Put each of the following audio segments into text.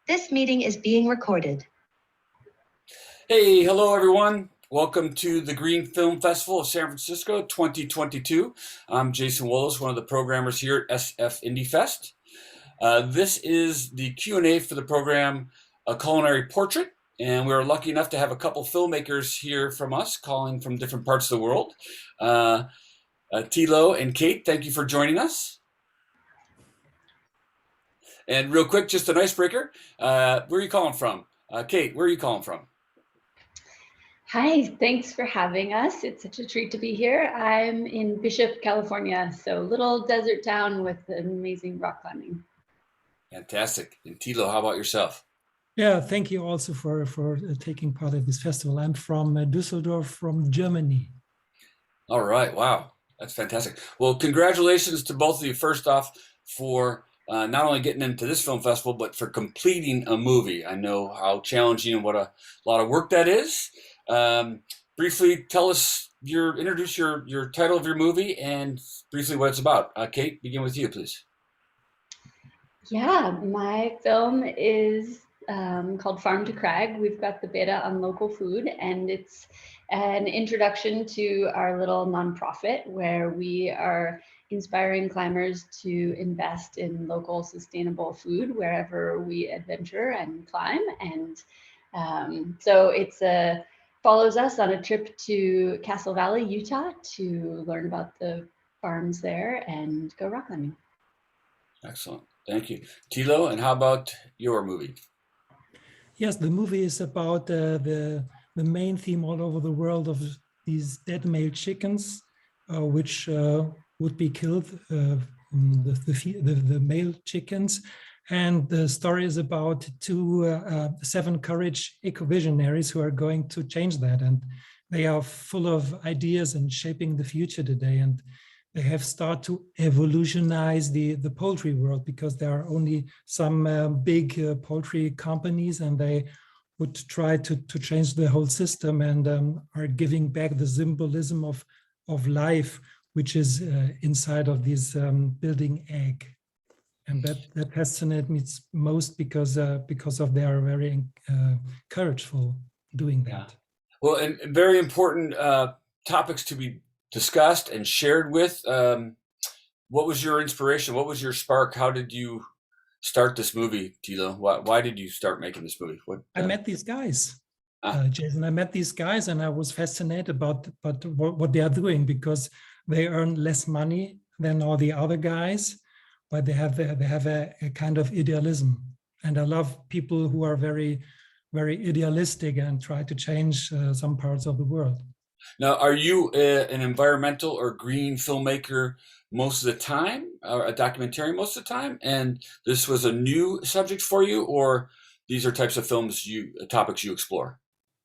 This meeting is being recorded. Hey, hello everyone. Welcome to the Green Film Festival of San Francisco 2022. I'm Jason Willis, one of the programmers here at SF Indie Fest. This is the Q&A for the program A Culinary Portrait, and we're lucky enough to have a couple filmmakers here from us calling from different parts of the world. Tilo and Kate, thank you for joining us. And real quick, just an icebreaker, where are you calling from? Kate, where are you calling from? Hi, thanks for having us. It's such a treat to be here. I'm in Bishop, California, so little desert town with amazing rock climbing. Fantastic. And Tilo, how about yourself? Yeah, thank you also for taking part of this festival. I'm from Düsseldorf, from Germany. All right. Wow. That's fantastic. Well, congratulations to both of you, first off, for not only getting into this film festival, but for completing a movie. I know how challenging and what a lot of work that is. Briefly tell us introduce your title of your movie and briefly what it's about. Kate, begin with you, please. Yeah, my film is called Farm to Crag. We've got the beta on local food, and it's an introduction to our little nonprofit where we are inspiring climbers to invest in local sustainable food wherever we adventure and climb. And so it's follows us on a trip to Castle Valley, Utah, to learn about the farms there and go rock climbing. Excellent. Thank you. Tilo, and how about your movie? Yes, the movie is about the main theme all over the world of these dead male chickens, which would be killed, the male chickens. And the story is about seven courage eco-visionaries who are going to change that. And they are full of ideas and shaping the future today. And they have started to evolutionize the poultry world because there are only some big poultry companies, and they would try to change the whole system and are giving back the symbolism of life, which is inside of this building egg. And that fascinates me most because of they are very courageful doing that. Yeah. Well, and very important topics to be discussed and shared with. What was your inspiration? What was your spark? How did you start this movie, Tilo? Why did you start making this movie? I met these guys, Jason. I met these guys, and I was fascinated about what they are doing because they earn less money than all the other guys, but they have a kind of idealism. And I love people who are very, very idealistic and try to change some parts of the world. Now, are you an environmental or green filmmaker most of the time, or a documentarian most of the time? And this was a new subject for you, or these are types of topics you explore?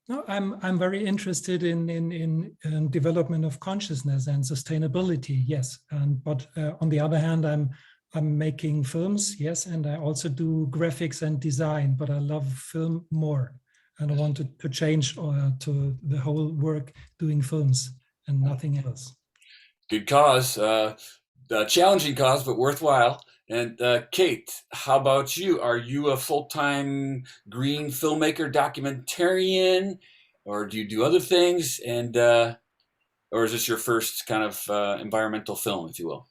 No, I'm very interested in development of consciousness and sustainability. Yes, but on the other hand, I'm making films. Yes, and I also do graphics and design. But I love film more. And I wanted to change to the whole work doing films and nothing else. Good cause, challenging cause, but worthwhile. And Kate, how about you? Are you a full-time green filmmaker, documentarian, or do you do other things? And or is this your first kind of environmental film, if you will?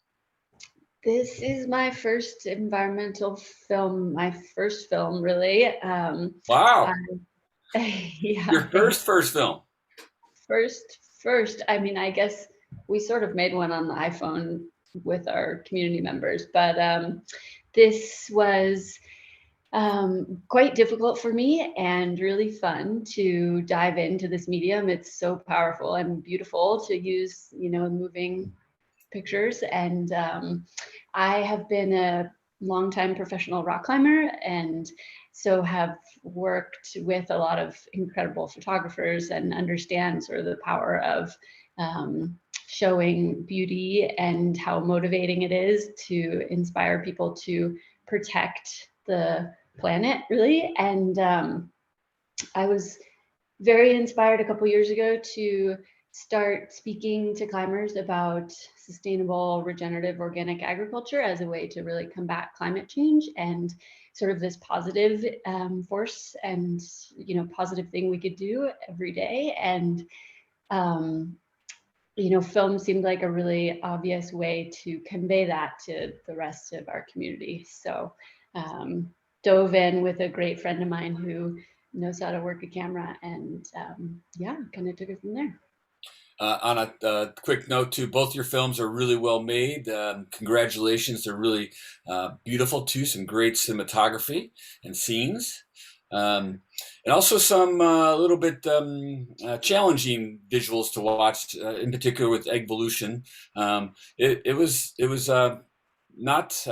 This is my first environmental film, my first film, really. Wow. Yeah. Your first film. First. I mean, I guess we sort of made one on the iPhone with our community members, but this was quite difficult for me and really fun to dive into this medium. It's so powerful and beautiful to use, moving pictures. And I have been a longtime professional rock climber, and so have worked with a lot of incredible photographers and understand sort of the power of showing beauty and how motivating it is to inspire people to protect the planet, really. And I was very inspired a couple years ago to start speaking to climbers about sustainable, regenerative, organic agriculture as a way to really combat climate change, and sort of this positive force and, you know, positive thing we could do every day. And you know, film seemed like a really obvious way to convey that to the rest of our community. So dove in with a great friend of mine who knows how to work a camera, and yeah, kind of took it from there. On a quick note too, both your films are really well made. Congratulations, they're really beautiful too. Some great cinematography and scenes, and also some little bit challenging visuals to watch. In particular with Eggvolution, it was not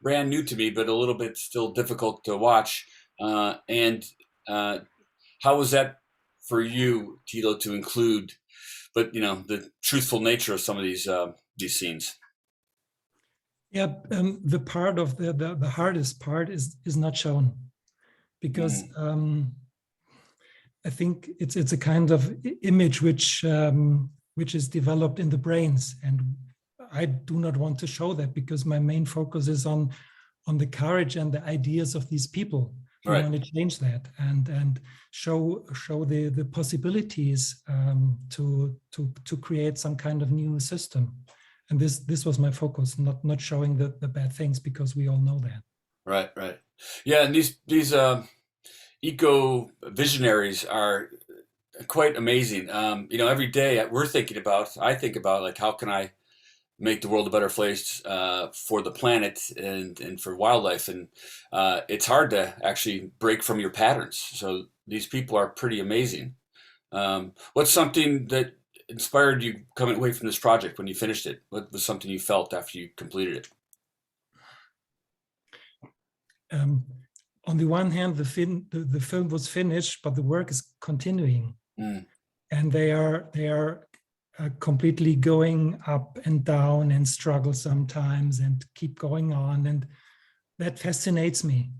brand new to me, but a little bit still difficult to watch. And how was that for you, Tilo, to include? But you know, the truthful nature of some of these scenes. Yeah, the part of the hardest part is not shown, because I think it's a kind of image which is developed in the brains, and I do not want to show that, because my main focus is on the courage and the ideas of these people. Right. I want to change that and show the possibilities to create some kind of new system. And this was my focus, not showing the bad things, because we all know that. Right. Yeah, and these eco visionaries are quite amazing. You know, every day I think about like, how can I make the world a better place for the planet and for wildlife, and it's hard to actually break from your patterns. So these people are pretty amazing. What's something that inspired you coming away from this project when you finished it? What was something you felt after you completed it? On the one hand, the film was finished, but the work is continuing, and they are completely going up and down and struggle sometimes and keep going on, and that fascinates me.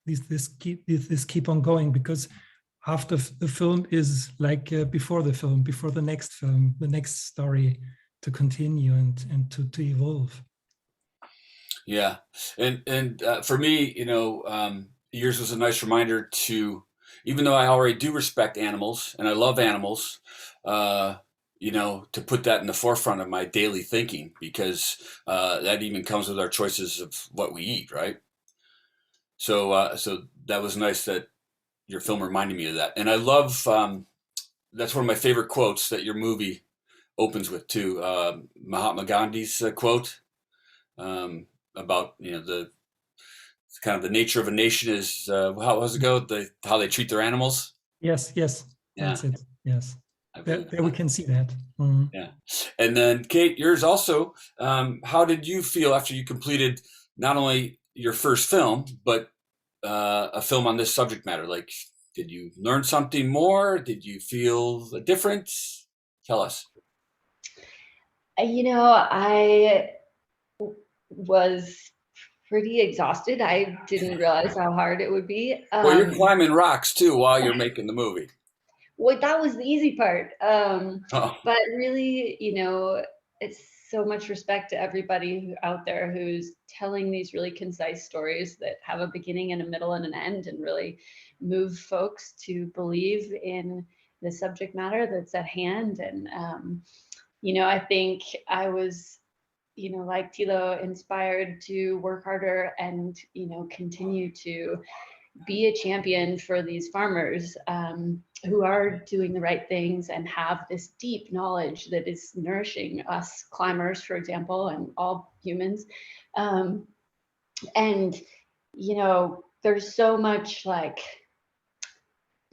This keep on going, because after the film is like before the film, before the next film, the next story to continue and to evolve. Yeah, and for me, you know, yours was a nice reminder to, even though I already do respect animals and I love animals, you know, to put that in the forefront of my daily thinking, because that even comes with our choices of what we eat, right? So that was nice that your film reminded me of that, and I love that's one of my favorite quotes that your movie opens with too. Mahatma Gandhi's quote about, you know, the kind of the nature of a nation is how does it go? How they treat their animals. Yes, Yeah. that's it. Yes, Really there we can see that. Mm-hmm. Yeah, and then Kate, yours also. How did you feel after you completed not only your first film, but a film on this subject matter? Like, did you learn something more? Did you feel a difference? Tell us. You know, I was pretty exhausted. I didn't realize how hard it would be. Well, you're climbing rocks too while you're making the movie. Well, that was the easy part. Oh. But really, you know, it's so much respect to everybody out there who's telling these really concise stories that have a beginning and a middle and an end, and really move folks to believe in the subject matter that's at hand. And, you know, I think I was, you know, like Tilo, inspired to work harder and, you know, continue to be a champion for these farmers who are doing the right things and have this deep knowledge that is nourishing us climbers, for example, and all humans. And, you know, there's so much like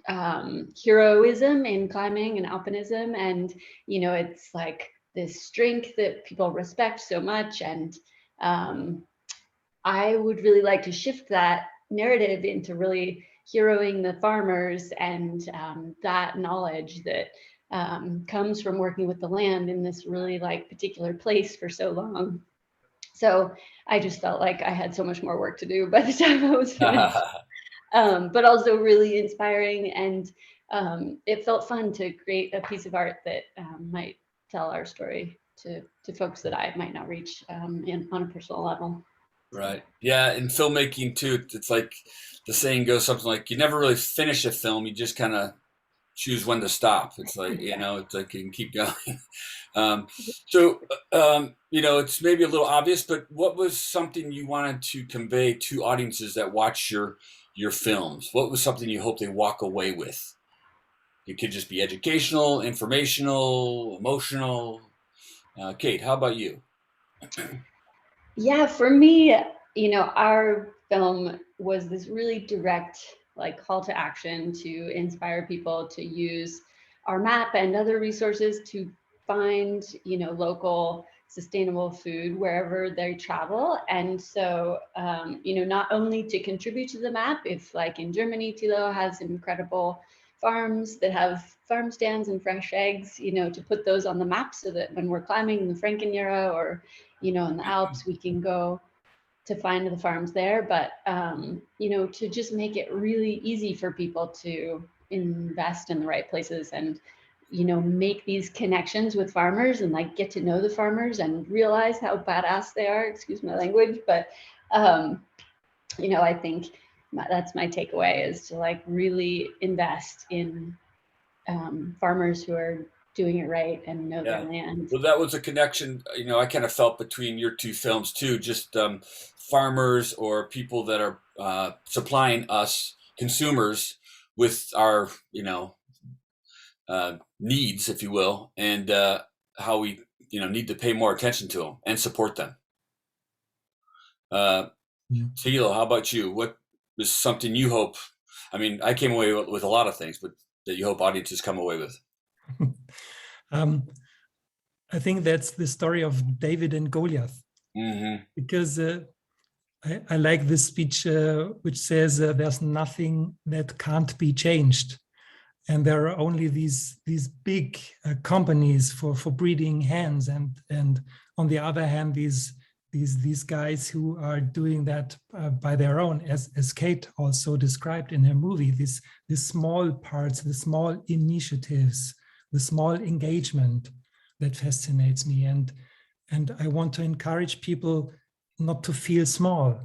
heroism in climbing and alpinism, and, you know, it's like this strength that people respect so much. And I would really like to shift that narrative into really heroing the farmers and that knowledge that comes from working with the land in this really like particular place for so long. So I just felt like I had so much more work to do by the time I was finished. But also really inspiring. And it felt fun to create a piece of art that might tell our story to folks that I might not reach on a personal level. Right. Yeah. In filmmaking too, it's like the saying goes something like, you never really finish a film. You just kind of choose when to stop. It's like, it's like you can keep going. Um, so, it's maybe a little obvious, but what was something you wanted to convey to audiences that watch your films? What was something you hope they walk away with? It could just be educational, informational, emotional. Kate, how about you? Yeah, for me, our film was this really direct, like, call to action to inspire people to use our map and other resources to find, local sustainable food wherever they travel. And so, not only to contribute to the map, if like in Germany, Thilo has incredible farms that have farm stands and fresh eggs, to put those on the map so that when we're climbing the Frankenjura or in the Alps, we can go to find the farms there, but to just make it really easy for people to invest in the right places and make these connections with farmers and like get to know the farmers and realize how badass they are, excuse my language, but I think that's my takeaway, is to like really invest in farmers who are doing it right and know their land. Well, that was a connection, I kind of felt between your two films too, just farmers or people that are supplying us consumers with our, needs, if you will, and how we, need to pay more attention to them and support them. Thilo, how about you? What is something you hope? I mean, I came away with a lot of things, but that you hope audiences come away with. I think that's the story of David and Goliath, because I like this speech which says there's nothing that can't be changed, and there are only these big companies for breeding hens, and on the other hand these guys who are doing that by their own, as Kate also described in her movie, these small parts, the small initiatives, the small engagement that fascinates me. And I want to encourage people not to feel small,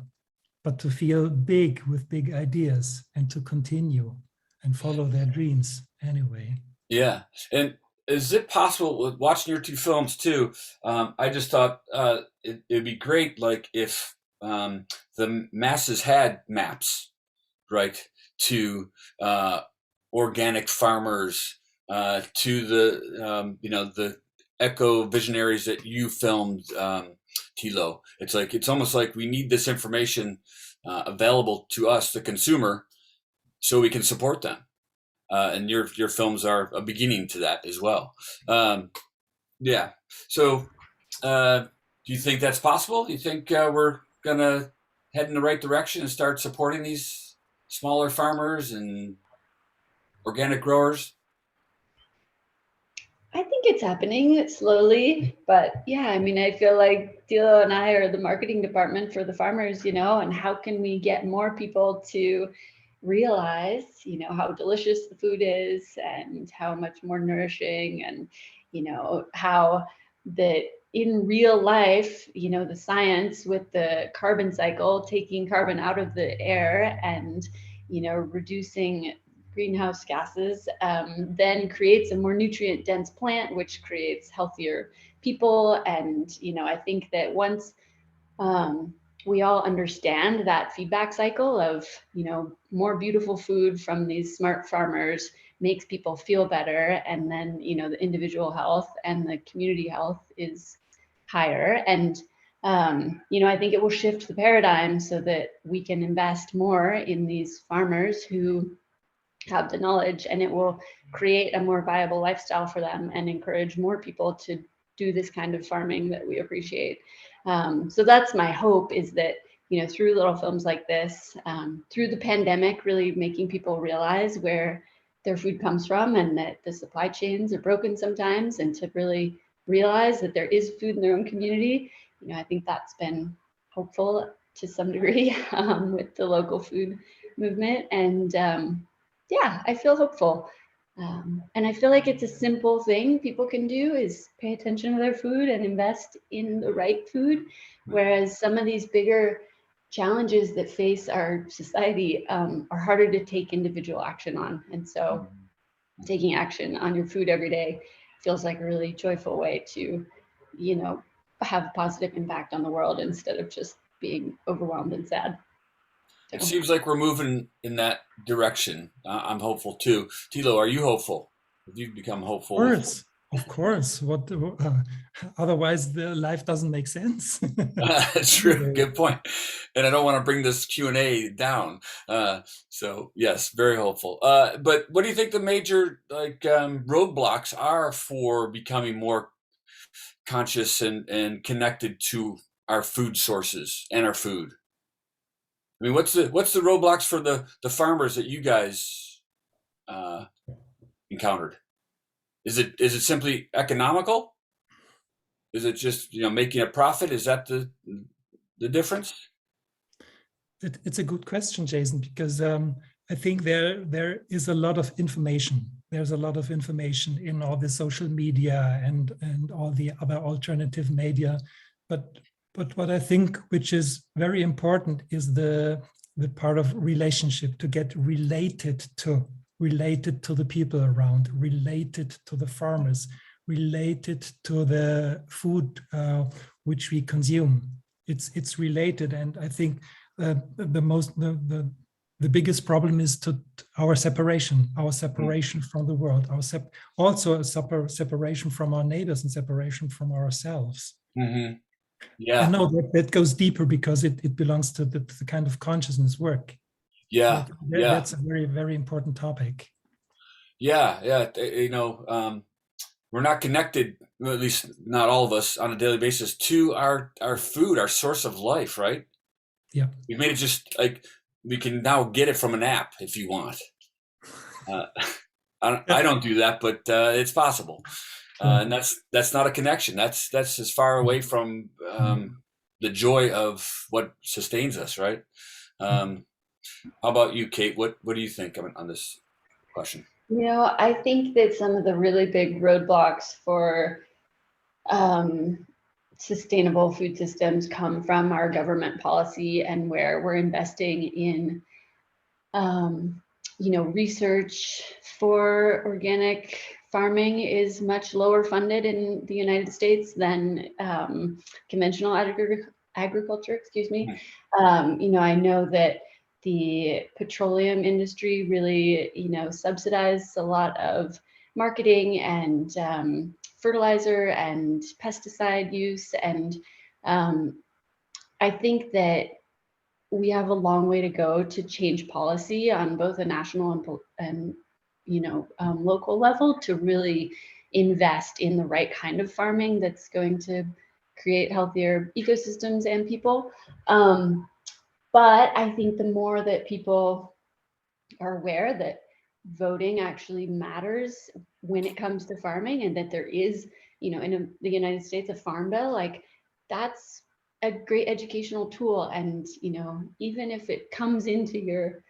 but to feel big with big ideas, and to continue and follow their dreams anyway. Yeah. And is it possible, with watching your two films too, I just thought it'd be great, like if the masses had maps, right, to organic farmers, to the the eco visionaries that you filmed, Thilo. It's almost like we need this information available to us, the consumer, so we can support them. And your films are a beginning to that as well. Yeah. So, do you think that's possible? Do you think we're gonna head in the right direction and start supporting these smaller farmers and organic growers? I think it's happening slowly, but yeah, I mean, I feel like Thilo and I are the marketing department for the farmers, and how can we get more people to realize, how delicious the food is and how much more nourishing, and, how that in real life, the science with the carbon cycle, taking carbon out of the air and, reducing greenhouse gases, then creates a more nutrient dense plant, which creates healthier people. And, I think that once we all understand that feedback cycle of, more beautiful food from these smart farmers makes people feel better. And then, the individual health and the community health is higher. And, I think it will shift the paradigm so that we can invest more in these farmers who have the knowledge, and it will create a more viable lifestyle for them and encourage more people to do this kind of farming that we appreciate. So that's my hope, is that, through little films like this, through the pandemic, really making people realize where their food comes from and that the supply chains are broken sometimes, and to really realize that there is food in their own community. I think that's been hopeful to some degree with the local food movement. And yeah, I feel hopeful. And I feel like it's a simple thing people can do, is pay attention to their food and invest in the right food. Whereas some of these bigger challenges that face our society are harder to take individual action on. And so taking action on your food every day feels like a really joyful way to, you know, have a positive impact on the world instead of just being overwhelmed and sad. It So. seems like we're moving in that direction. I'm hopeful too. Tilo, are you hopeful? Have you become hopeful? Of course. What? Otherwise, the life doesn't make sense. That's true. Good point. And I don't want to bring this Q&A down. So yes, very hopeful. But what do you think the major roadblocks are for becoming more conscious and connected to our food sources and our food? I mean, what's the roadblocks for the farmers that you guys encountered? Is it simply economical? Is it just making a profit? Is that the difference? It's a good question, Jason, because I think there is a lot of information. There's a lot of information in all the social media and all the other alternative media, but what I think which is very important is the part of relationship, to get related to the people around, related to the farmers, related to the food which we consume. It's related, and I think the biggest problem is our separation from the world, also a separation from our neighbors and separation from ourselves. Mm-hmm. Yeah. And no, that goes deeper because it belongs to the kind of consciousness work. Yeah. That's a very, very important topic. Yeah. We're not connected, at least not all of us, on a daily basis to our food, our source of life, right? Yeah. We've made it just like we can now get it from an app if you want. I don't do that, but it's possible. And that's not a connection. That's as far away from the joy of what sustains us, right? How about you, Kate? What do you think on this question? I think that some of the really big roadblocks for sustainable food systems come from our government policy, and where we're investing in research for organic farming is much lower funded in the United States than conventional agriculture, excuse me. I know that the petroleum industry really, subsidizes a lot of marketing and fertilizer and pesticide use. And I think that we have a long way to go to change policy on both a national and local level to really invest in the right kind of farming that's going to create healthier ecosystems and people. But I think the more that people are aware that voting actually matters when it comes to farming, and that there is, in the United States, a farm bill, like that's a great educational tool. And even if it comes into your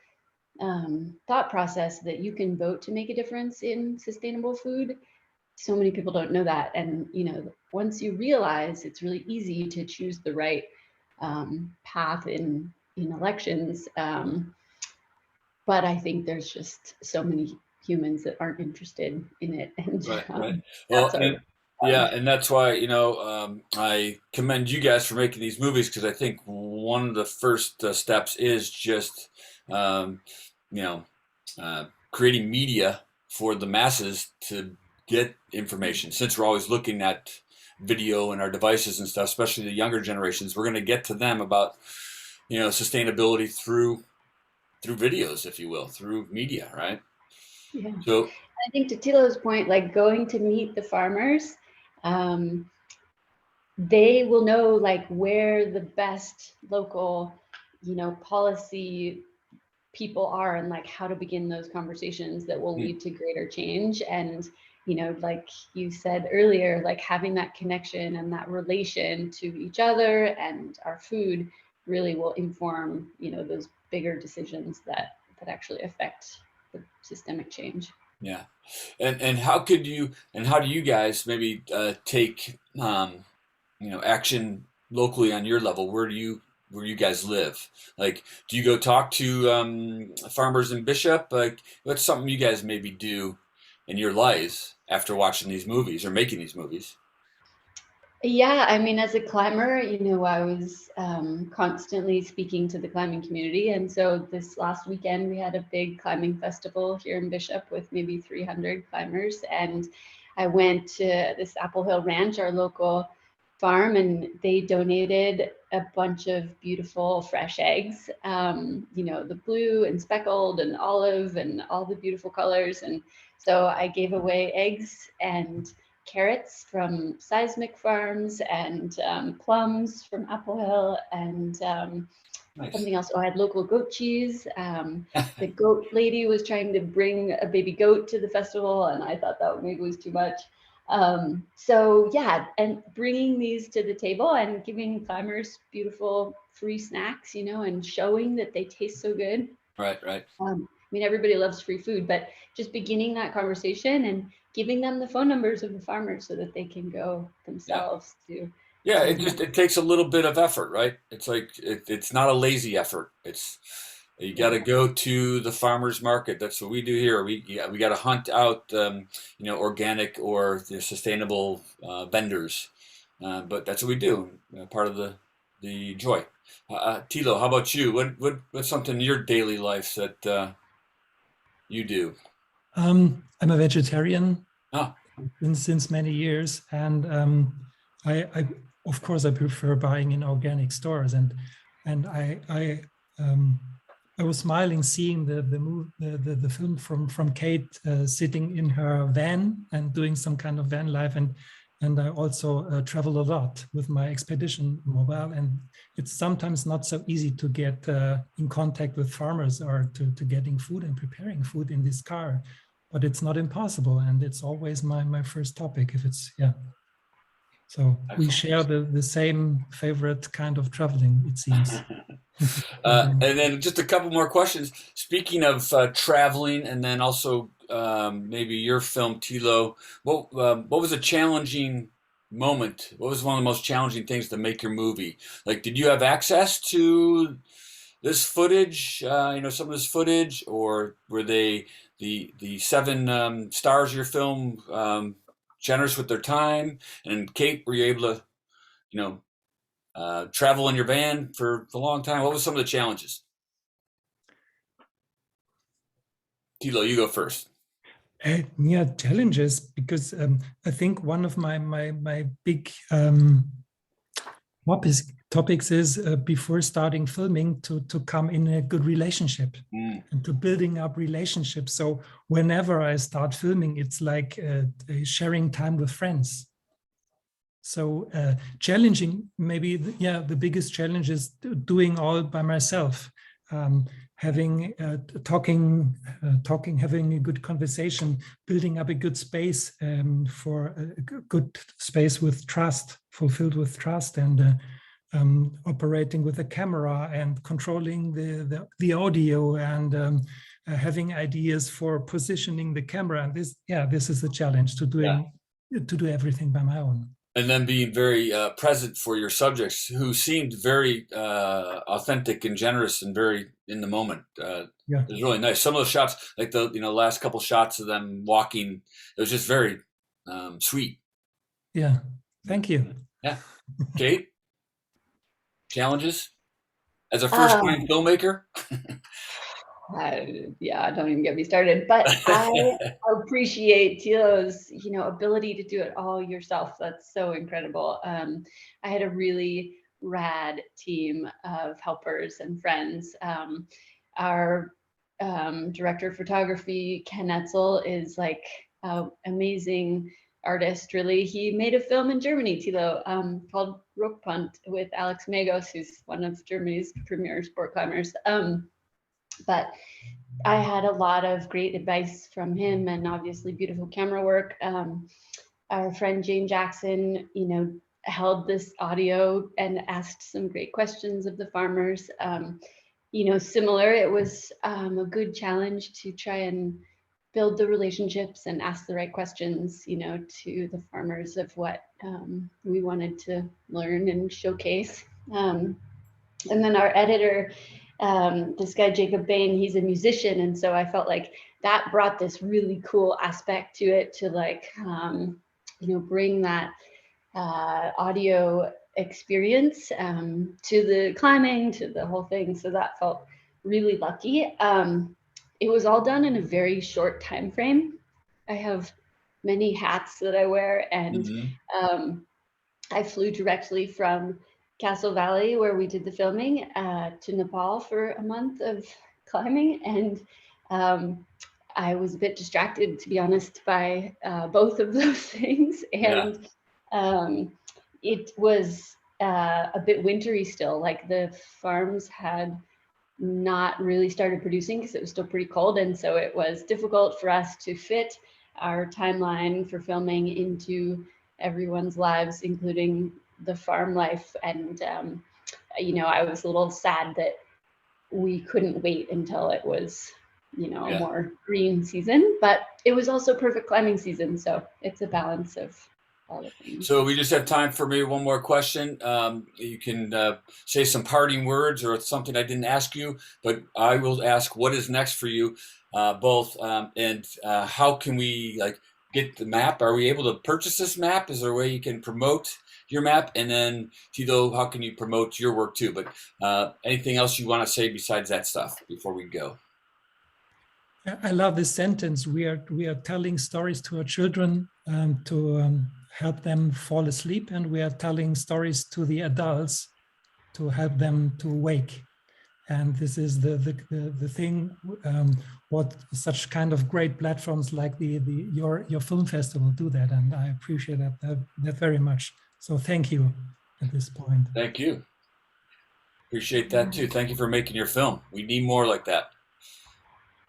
thought process that you can vote to make a difference in sustainable food, so many people don't know that. And once you realize, it's really easy to choose the right path in elections. But I think there's just so many humans that aren't interested in it. And right. Well, and that's why I commend you guys for making these movies, because I think one of the first steps is just creating media for the masses to get information. Since we're always looking at video and our devices and stuff, especially the younger generations, we're going to get to them about sustainability through videos, if you will, through media, right? Yeah. So I think to Tilo's point, like going to meet the farmers, they will know like where the best local, policy people are, and like how to begin those conversations that will lead to greater change. And like you said earlier, like having that connection and that relation to each other and our food really will inform those bigger decisions that actually affect the systemic change. Yeah. And how could you and how do you guys maybe take action locally on your level? Where you guys live? Like, do you go talk to farmers in Bishop? Like, what's something you guys maybe do in your lives after watching these movies or making these movies? Yeah, I mean, as a climber, I was constantly speaking to the climbing community. And so this last weekend, we had a big climbing festival here in Bishop with maybe 300 climbers. And I went to this Apple Hill Ranch, our local farm, and they donated a bunch of beautiful fresh eggs, the blue and speckled and olive and all the beautiful colors. And so I gave away eggs and carrots from Seismic Farms and plums from Apple Hill and Nice. something else. Oh, I had local goat cheese. The goat lady was trying to bring a baby goat to the festival, and I thought that maybe was too much. So yeah, and bringing these to the table and giving climbers beautiful free snacks, and showing that they taste so good. Right, right. I mean, everybody loves free food, but just beginning that conversation and giving them the phone numbers of the farmers so that they can go Yeah. themselves to. Yeah, it takes a little bit of effort, right? It's like it's not a lazy effort. It's you got to go to the farmers market. That's what we do here. We got to hunt out organic or the sustainable vendors. But that's what we do. Part of the joy. Tilo, how about you? What's something in your daily life that you do? I'm a vegetarian Ah, since many years, and I of course I prefer buying in organic stores, and I was smiling seeing the film from Kate sitting in her van and doing some kind of van life, and I also travel a lot with my expedition mobile, and it's sometimes not so easy to get in contact with farmers or to getting food and preparing food in this car, but it's not impossible, and it's always my first topic if it's yeah. So we share the same favorite kind of traveling, it seems. And then just a couple more questions. Speaking of traveling, and then also maybe your film, Tilo, what was a challenging moment? What was one of the most challenging things to make your movie? Like, did you have access to this footage? Some of this footage, or were they the seven stars of your film generous with their time? And Kate, were you able to, you know, travel in your van for a long time? What was some of the challenges? Tilo, you go first. Yeah, challenges, because I think one of my big topics is before starting filming to come in a good relationship and to building up relationships. So whenever I start filming, it's like sharing time with friends. So challenging, maybe, the biggest challenge is doing all by myself, having talking, having a good conversation, building up a good space for a good space with trust, fulfilled with trust, and operating with a camera and controlling the audio, and having ideas for positioning the camera. And this is the challenge to do everything by my own. And then being very present for your subjects, who seemed very authentic and generous and very in the moment. It was really nice. Some of the shots, like the last couple shots of them walking, it was just very sweet. Yeah, thank you. Yeah, Kate, challenges as a first-time filmmaker. Don't even get me started. But I appreciate Tilo's, ability to do it all yourself. That's so incredible. I had a really rad team of helpers and friends. Our director of photography, Ken Etzel, is like an amazing artist. Really, he made a film in Germany, Tilo, called Rockpunt with Alex Megos, who's one of Germany's premier sport climbers. But I had a lot of great advice from him, and obviously beautiful camera work. Our friend Jane Jackson, held this audio and asked some great questions of the farmers. Similar, it was a good challenge to try and build the relationships and ask the right questions, you know, to the farmers of what we wanted to learn and showcase. And then our editor, this guy, Jacob Bain, he's a musician. And so I felt like that brought this really cool aspect to it, to like, you know, bring that audio experience to the climbing, to the whole thing. So that felt really lucky. It was all done in a very short time frame. I have many hats that I wear, and I flew directly from Castle Valley, where we did the filming, to Nepal for a month of climbing. And I was a bit distracted, to be honest, by both of those things. And it was a bit wintry still. Like the farms had not really started producing because it was still pretty cold. And so it was difficult for us to fit our timeline for filming into everyone's lives, including the farm life. And, you know, I was a little sad that we couldn't wait until it was, you know, a more green season, but it was also perfect climbing season. So it's a balance of all the things. So we just have time for maybe one more question. You can say some parting words or something I didn't ask you, but I will ask what is next for you both, and how can we like get the map? Are we able to purchase this map? Is there a way you can promote your map? And then Tito, how can you promote your work too? But anything else you want to say besides that stuff before we go? I love this sentence. We are telling stories to our children to help them fall asleep, and we are telling stories to the adults to help them to wake. And this is the thing. What such kind of great platforms like your film festival do that, and I appreciate that very much. So thank you at this point. Thank you. Appreciate that too. Thank you for making your film. We need more like that.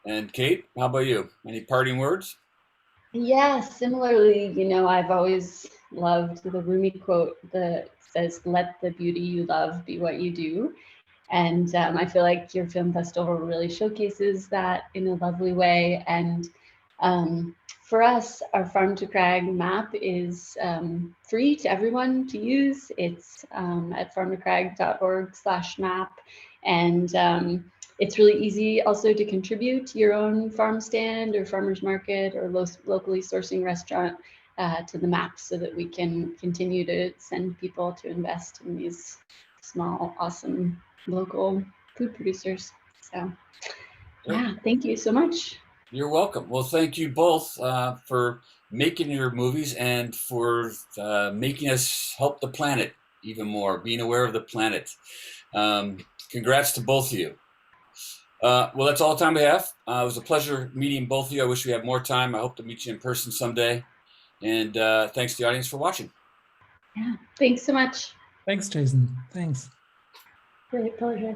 And Kate, how about you? Any parting words? Yeah, similarly, you know, I've always loved the Rumi quote that says, "Let the beauty you love be what you do." And I feel like your film festival really showcases that in a lovely way. And for us, our Farm to Crag map is free to everyone to use. It's at farmtocrag.org/map. And it's really easy also to contribute your own farm stand or farmer's market or locally sourcing restaurant to the map, so that we can continue to send people to invest in these small, awesome local food producers. So yeah, thank you so much. You're welcome. Well, thank you both for making your movies and for making us help the planet even more, being aware of the planet. Congrats to both of you. Well, that's all the time we have. It was a pleasure meeting both of you. I wish we had more time. I hope to meet you in person someday. And thanks to the audience for watching. Yeah, thanks so much. Thanks, Jason. Thanks. Great pleasure.